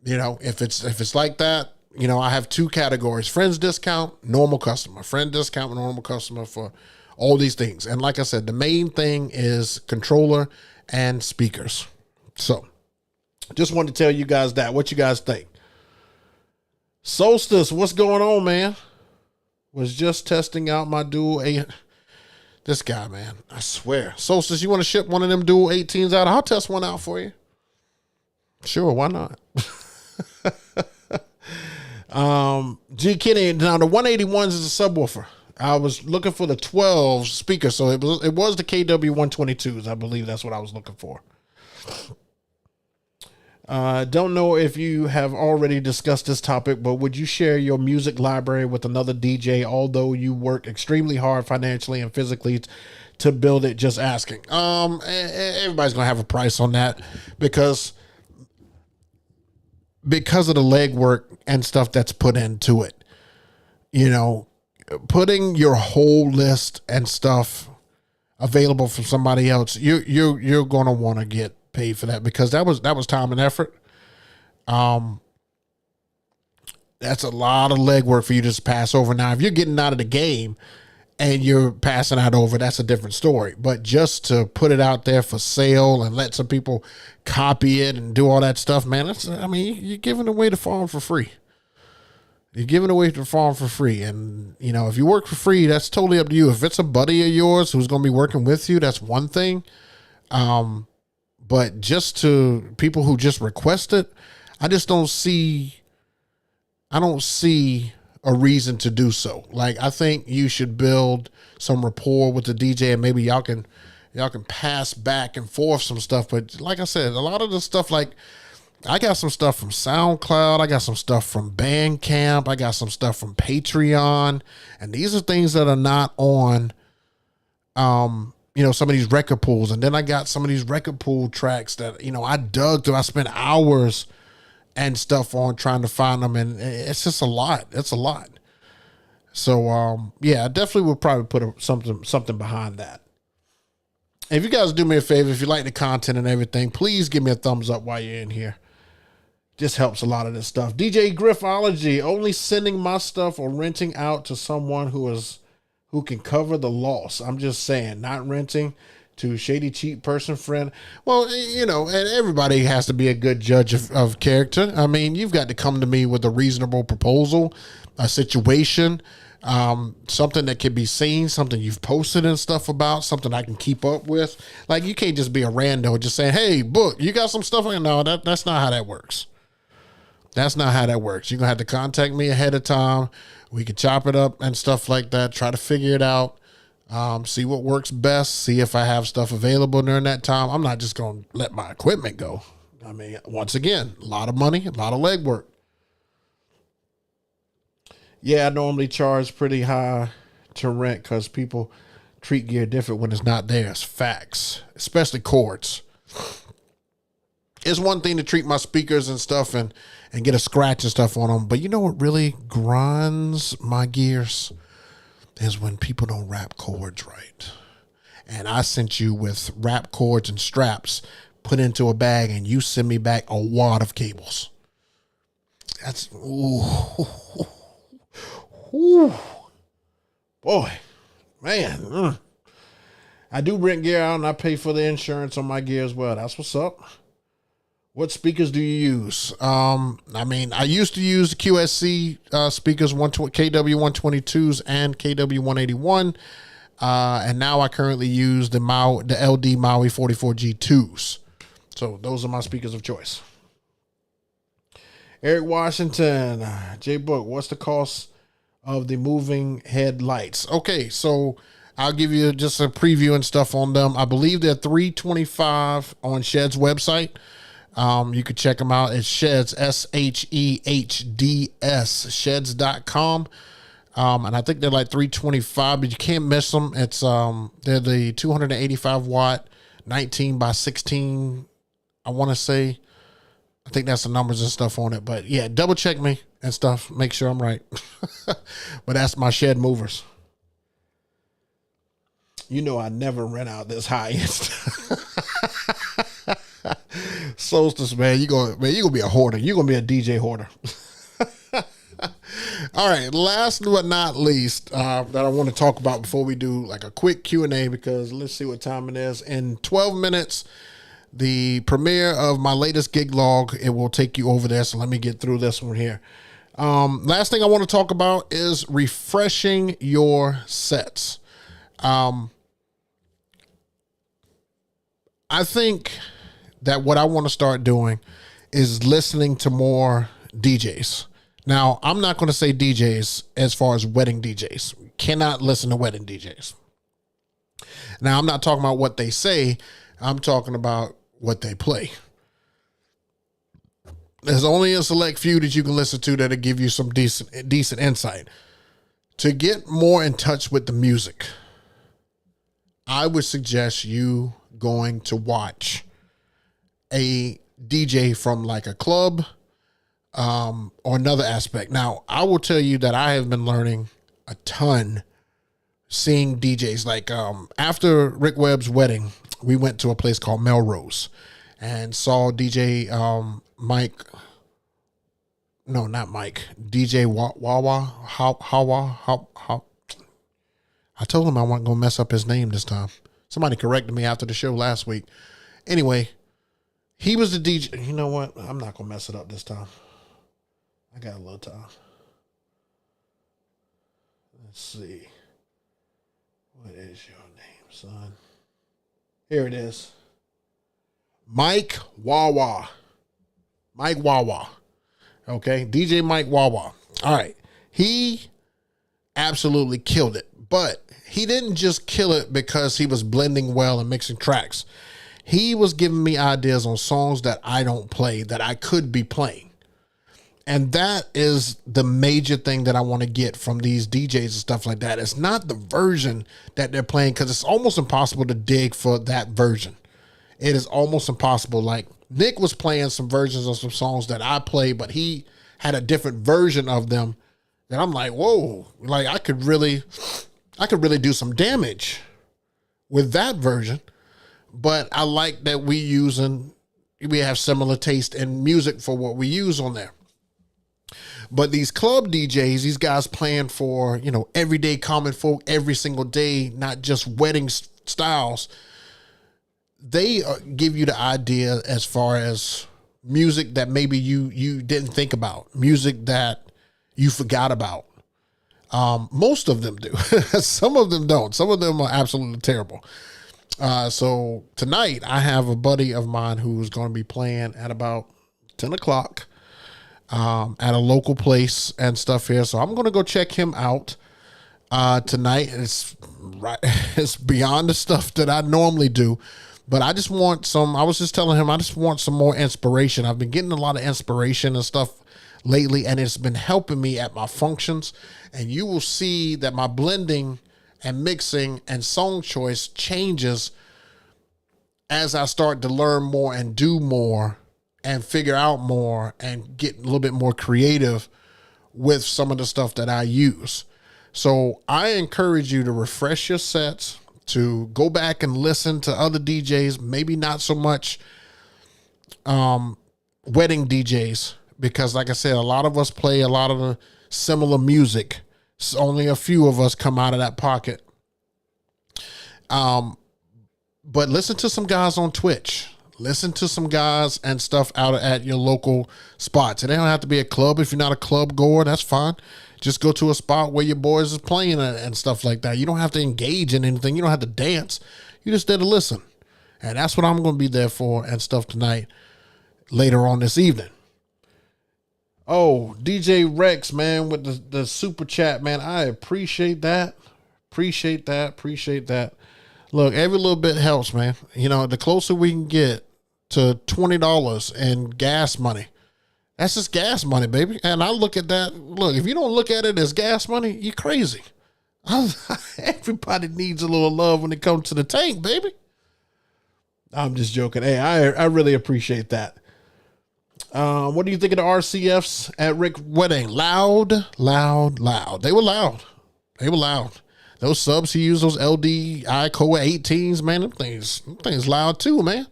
You know, if it's like that, you know, I have two categories: friends discount, normal customer. Friend discount, normal customer for all these things. And like I said, the main thing is controller and speakers. So just wanted to tell you guys that. What you guys think? Solstice, what's going on, man? Was just testing out my dual this guy, man, I swear. Solstice, you want to ship one of them dual 18s out? I'll test one out for you. Sure, why not? G Kenny, now the 181s is a subwoofer. I was looking for the 12 speaker, so it was the KW 122s. I believe that's what I was looking for. Don't know if you have already discussed this topic, but would you share your music library with another DJ, although you work extremely hard financially and physically to build it? Just asking. Everybody's gonna have a price on that because of the legwork and stuff that's put into it. You know, putting your whole list and stuff available from somebody else, you're gonna want to get paid for that, because that was time and effort. That's a lot of legwork for you to just pass over. Now, if you're getting out of the game and you're passing that over, that's a different story. But just to put it out there for sale and let some people copy it and do all that stuff, man, you're giving away the farm for free. You're giving away the farm for free. And, you know, if you work for free, that's totally up to you. If it's a buddy of yours who's going to be working with you, that's one thing. But just to people who just request it, I don't see a reason to do so. Like, I think you should build some rapport with the DJ, and maybe y'all can pass back and forth some stuff. But like I said, a lot of the stuff, like, I got some stuff from SoundCloud, I got some stuff from Bandcamp, I got some stuff from Patreon, and these are things that are not on you know, some of these record pools. And then I got some of these record pool tracks that, you know, I dug through. I spent hours and stuff on trying to find them, and it's just a lot. It's a lot. So, yeah, I definitely would probably put something behind that. And if you guys do me a favor, if you like the content and everything, please give me a thumbs up while you're in here. Just helps a lot of this stuff. DJ Griffology, only sending my stuff or renting out to someone who can cover the loss. I'm just saying, not renting to shady, cheap person friend. Well, you know, and everybody has to be a good judge of character. I mean, you've got to come to me with a reasonable proposal, a situation, something that can be seen, something you've posted and stuff about, something I can keep up with. Like, you can't just be a rando just saying, hey, Book, you got some stuff? No, that's not how that works. That's not how that works. You're going to have to contact me ahead of time. We could chop it up and stuff like that. Try to figure it out. See what works best. See if I have stuff available during that time. I'm not just going to let my equipment go. I mean, once again, a lot of money, a lot of legwork. Yeah, I normally charge pretty high to rent because people treat gear different when it's not theirs. Facts, especially cords. It's one thing to treat my speakers and stuff and get a scratch and stuff on them. But you know what really grinds my gears is when people don't wrap cords right. And I sent you with wrap cords and straps put into a bag, and you send me back a wad of cables. That's, ooh, ooh, boy, man. I do rent gear out, and I pay for the insurance on my gear as well. That's what's up. What speakers do you use? I mean, I used to use the QSC speakers, KW122s and KW181. And now I currently use the LD Maui 44G2s. So those are my speakers of choice. Eric Washington, JayBook, what's the cost of the moving headlights? Okay, so I'll give you just a preview and stuff on them. I believe they're $325 on Shed's website. You could check them out. It's Sheds, SHEHDS, sheds.com. And I think they're like $325, but you can't miss them. It's they're the 285 watt, 19 by 16. I want to say, I think that's the numbers and stuff on it. But yeah, double check me and stuff. Make sure I'm right. But that's my Shed movers. You know, I never rent out this high end stuff. Solstice, man, you gonna be a hoarder. You're gonna be a DJ hoarder. All right, last but not least, that I want to talk about before we do like a quick Q&A, because let's see what time it is. In 12 minutes, the premiere of my latest gig log, it will take you over there. So let me get through this one here. Last thing I want to talk about is refreshing your sets. I think that what I want to start doing is listening to more DJs. Now, I'm not going to say DJs as far as wedding DJs. Cannot listen to wedding DJs. Now, I'm not talking about what they say. I'm talking about what they play. There's only a select few that you can listen to that'll give you some decent insight. To get more in touch with the music, I would suggest you going to watch a DJ from like a club, or another aspect. Now, I will tell you that I have been learning a ton seeing DJs. Like after Rick Webb's wedding, we went to a place called Melrose and saw DJ Mike. No, not Mike. DJ Wawa. How. I told him I wasn't going to mess up his name this time. Somebody corrected me after the show last week. Anyway, he was the DJ. You know what? I'm not going to mess it up this time. I got a little time. Let's see. What is your name, son? Here it is. Mike Wawa. Mike Wawa. Okay. DJ Mike Wawa. All right. He absolutely killed it. But he didn't just kill it because he was blending well and mixing tracks. He was giving me ideas on songs that I don't play that I could be playing. And that is the major thing that I want to get from these DJs and stuff like that. It's not the version that they're playing, because it's almost impossible to dig for that version. It is almost impossible. Like Nick was playing some versions of some songs that I play, but he had a different version of them. And I'm like, whoa, like I could really do some damage with that version. But I like that we have similar taste in music for what we use on there. But these club DJs, these guys playing for, everyday common folk every single day, not just wedding styles, they give you the idea as far as music that maybe you didn't think about, music that you forgot about. Most of them do. Some of them don't. Some of them are absolutely terrible. So tonight I have a buddy of mine who's going to be playing at about 10 o'clock. At a local place and stuff here. So I'm going to go check him out tonight. It's beyond the stuff that I normally do, but I just want I was just telling him, I just want some more inspiration. I've been getting a lot of inspiration and stuff lately, and it's been helping me at my functions. And you will see that my blending and mixing and song choice changes as I start to learn more and do more and figure out more and get a little bit more creative with some of the stuff that I use. So I encourage you to refresh your sets, to go back and listen to other DJs, maybe not so much wedding DJs, because like I said, a lot of us play a lot of the similar music. So only a few of us come out of that pocket. But listen to some guys on Twitch. Listen to some guys and stuff out at your local spots. And they don't have to be a club. If you're not a club goer, that's fine. Just go to a spot where your boys is playing and stuff like that. You don't have to engage in anything. You don't have to dance. You just there to listen. And that's what I'm going to be there for and stuff tonight, later on this evening. Oh, DJ Rex, man, with the super chat, man. I appreciate that. Appreciate that. Look, every little bit helps, man. You know, the closer we can get to $20 in gas money, that's just gas money, baby. And I look at that. Look, if you don't look at it as gas money, you're crazy. Everybody needs a little love when it comes to the tank, baby. I'm just joking. Hey, I really appreciate that. What do you think of the RCFs at Rick's wedding? Loud. They were loud. Those subs he used, those LDI Core 18s, man, them things loud too, man.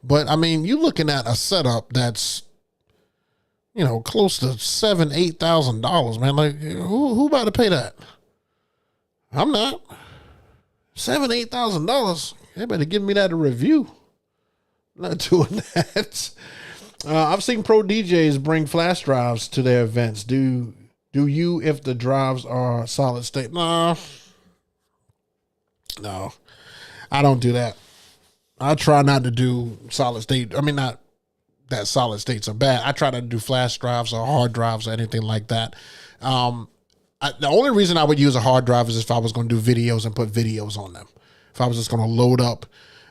But I mean, you looking at a setup that's, you know, close to $7,000-8,000, man. Like, who about to pay that? I'm not. $7,000-8,000. They better give me that a review. I'm not doing that. I've seen pro DJs bring flash drives to their events. Do you, if the drives are solid state? No, I don't do that. I try not to do solid state. I mean, not that solid states are bad. I try not to do flash drives or hard drives or anything like that. The only reason I would use a hard drive is if I was going to do videos and put videos on them. If I was just going to load up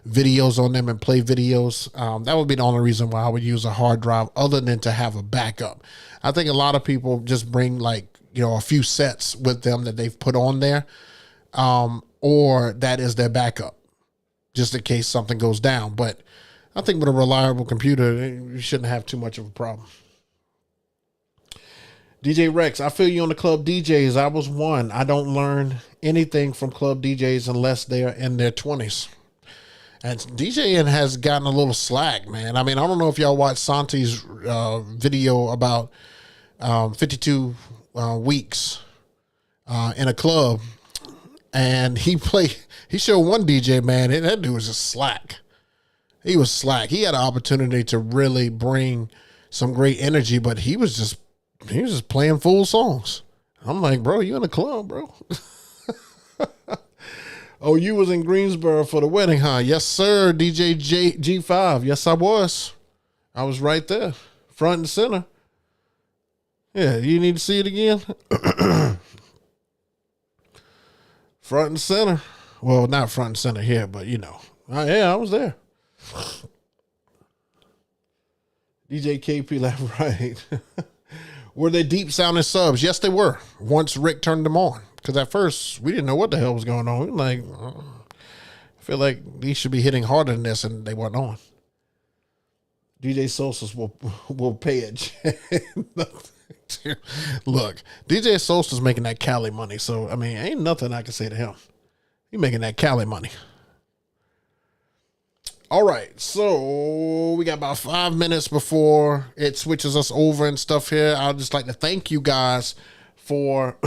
videos on them and play videos, that would be the only reason why I would use a hard drive, other than to have a backup. I think a lot of people just bring, like, you know, a few sets with them that they've put on there, or that is their backup, just in case something goes down. But I think with a reliable computer, you shouldn't have too much of a problem. DJ Rex, I feel you on the club DJs. I was one. I don't learn anything from club DJs unless they're in their 20s. And DJing has gotten a little slack, man. I mean, I don't know if y'all watched Santi's video about 52 weeks in a club, and he showed one DJ, man, and that dude was just slack. He was slack. He had an opportunity to really bring some great energy, but he was just playing full songs. I'm like, bro, you in the club, bro? Oh, you was in Greensboro for the wedding, huh? Yes, sir, DJ G5. Yes, I was. I was right there, front and center. Yeah, you need to see it again? Front and center. Well, not front and center here, but you know. Yeah, I was there. DJ KP left, right. Were they deep sounding subs? Yes, they were. Once Rick turned them on. Because at first, we didn't know what the hell was going on. We were like, I feel like these should be hitting harder than this, and they weren't on. DJ Solstice will pay it. Look, DJ Solstice making that Cali money. So, I mean, ain't nothing I can say to him. He making that Cali money. All right, so we got about 5 minutes before it switches us over and stuff here. I'd just like to thank you guys for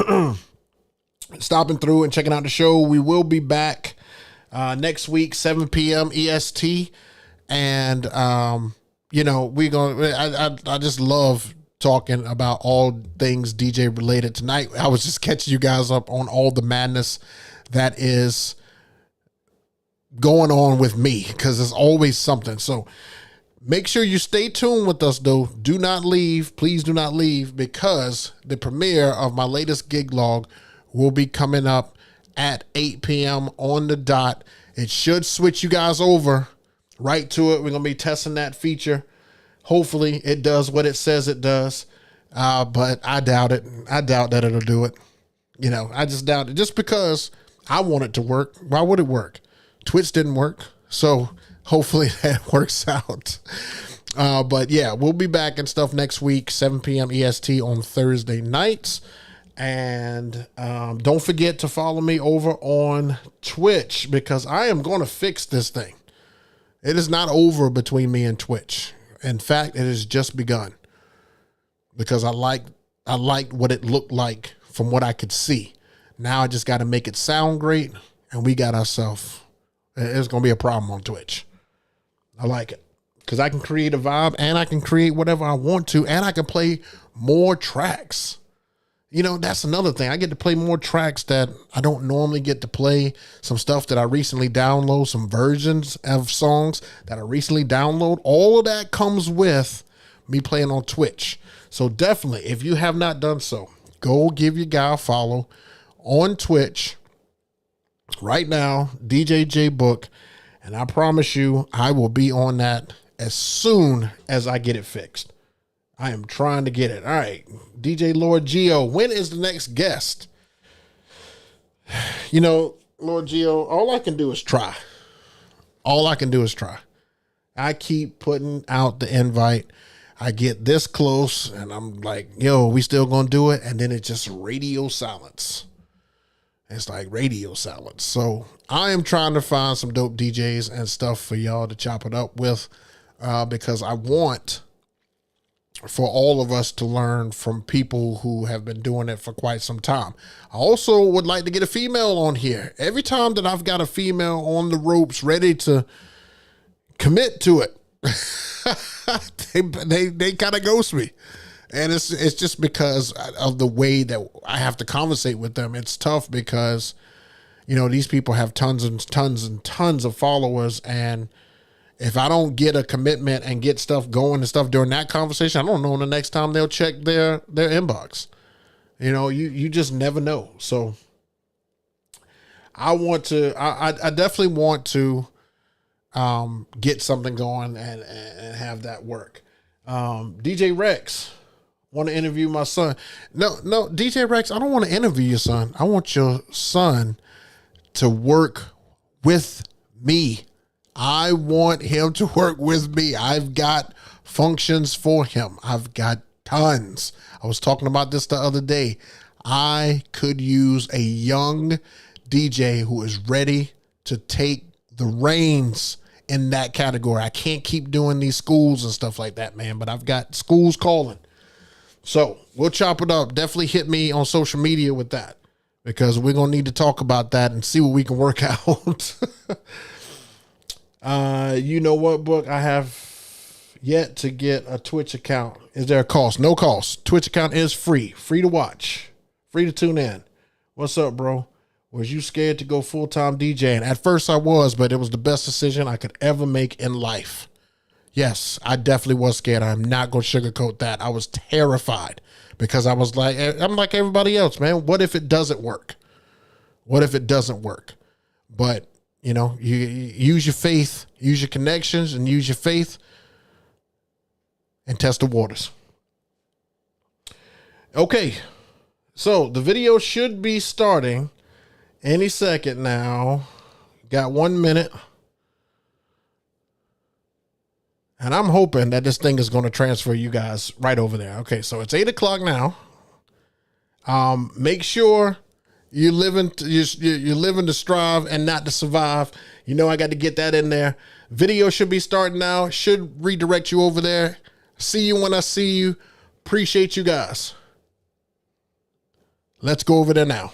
stopping through and checking out the show. We will be back next week, 7 p.m. EST. And, you know, I just love talking about all things DJ related tonight. I was just catching you guys up on all the madness that is going on with me, because there's always something. So make sure you stay tuned with us, though. Do not leave. Please do not leave, because the premiere of my latest gig log will be coming up at 8 p.m. on the dot. It should switch you guys over right to it. We're going to be testing that feature. Hopefully it does what it says it does. But I doubt it. I doubt that it'll do it. You know, I just doubt it. Just because I want it to work. Why would it work? Twitch didn't work. So hopefully that works out. But yeah, we'll be back and stuff next week, 7 p.m. EST on Thursday nights. And don't forget to follow me over on Twitch, because I am going to fix this thing. It is not over between me and Twitch. In fact, it has just begun, because I liked what it looked like from what I could see. Now I just got to make it sound great, and we got ourselves. It's going to be a problem on Twitch. I like it, because I can create a vibe, and I can create whatever I want to, and I can play more tracks. You know, that's another thing. I get to play more tracks that I don't normally get to play. Some stuff that I recently download, some versions of songs that I recently download. All of that comes with me playing on Twitch. So definitely, if you have not done so, go give your guy a follow on Twitch right now, DJ JayBook. And I promise you, I will be on that as soon as I get it fixed. I am trying to get it. All right, DJ Lord Geo, when is the next guest? You know, Lord Geo, all I can do is try. All I can do is try. I keep putting out the invite. I get this close, and I'm like, yo, we still gonna do it? And then it's just radio silence. It's like radio silence. So I am trying to find some dope DJs and stuff for y'all to chop it up with, because I want for all of us to learn from people who have been doing it for quite some time. I also would like to get a female on here. Every time that I've got a female on the ropes ready to commit to it, they kind of ghost me. And it's just because of the way that I have to conversate with them. It's tough because, you know, these people have tons and tons and tons of followers, and if I don't get a commitment and get stuff going and stuff during that conversation, I don't know the next time they'll check their inbox. You know, you just never know. So I definitely want to get something going and have that work. DJ Rex, want to interview my son. No, DJ Rex, I don't want to interview your son. I want your son to work with me. I want him to work with me. I've got functions for him. I've got tons. I was talking about this the other day. I could use a young DJ who is ready to take the reins in that category. I can't keep doing these schools and stuff like that, man, but I've got schools calling. So we'll chop it up. Definitely hit me on social media with that, because we're going to need to talk about that and see what we can work out. You know what, Book? I have yet to get a Twitch account. Is there a cost? No cost. Twitch account is free. Free to watch. Free to tune in. What's up, bro? Was you scared to go full-time DJing? At first I was, but it was the best decision I could ever make in life. Yes, I definitely was scared. I'm not going to sugarcoat that. I was terrified, because I was like, I'm like everybody else, man. What if it doesn't work? What if it doesn't work? But you know, you use your faith, use your connections, and use your faith, and test the waters. Okay, so the video should be starting any second now. Got 1 minute. And I'm hoping that this thing is going to transfer you guys right over there. Okay, so it's 8 o'clock now. Make sure you're living to strive and not to survive. You know, I got to get that in there. Video should be starting now. Should redirect you over there. See you when I see you. Appreciate you guys. Let's go over there now.